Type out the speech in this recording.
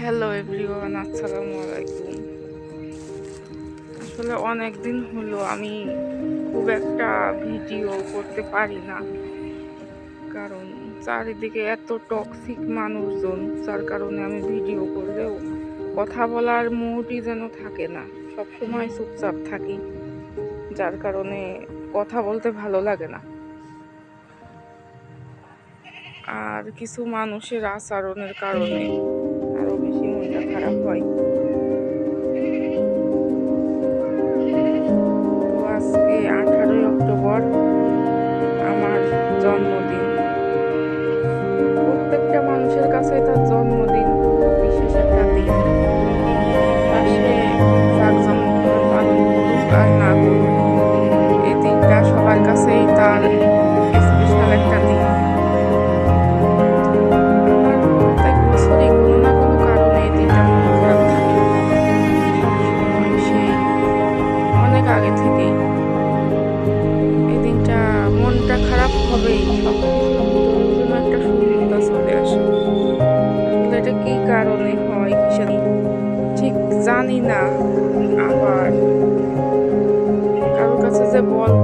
Hello everyone, আসসালামু আলাইকুম। আসলে অনেক দিন হলো আমি খুব একটা ভিডিও করতে পারি না, কারণ চারিদিকে এত টক্সিক মানুষজন, যার কারণে আমি ভিডিও করলেও কথা বলার মুডই যেন থাকে না। সবসময় চুপচাপ থাকি, যার কারণে কথা বলতে ভালো লাগে না। আর কিছু মানুষের আচরণের কারণে আরো বেশি মনটা খারাপ হয়। তো আজকে 18ই অক্টোবর আমার জন্মদিন। প্রত্যেকটা মানুষের কাছে তার জন্মদিন বিশেষ একটা দিন। তা সে জাঁকজমক করে পালন করুক আর না করুক, এই দিনটা সবার কাছেই তার স্পেশাল একটা দিন। আমার প্রত্যেক বছরই কোনো না কোনো কারণে এই দিনটা মন খারাপ থাকে, সবসময় সেই অনেক আগে থেকেই। এই দিনটা মনটা খারাপ হবেই, সবকিছুর ভিতরেও যেন একটা শূন্যতা চলে আসে। আসলে এটা কি কারণে হয়, কিসের ঠিক জানি না। আবার কারোর কাছে যে বলবো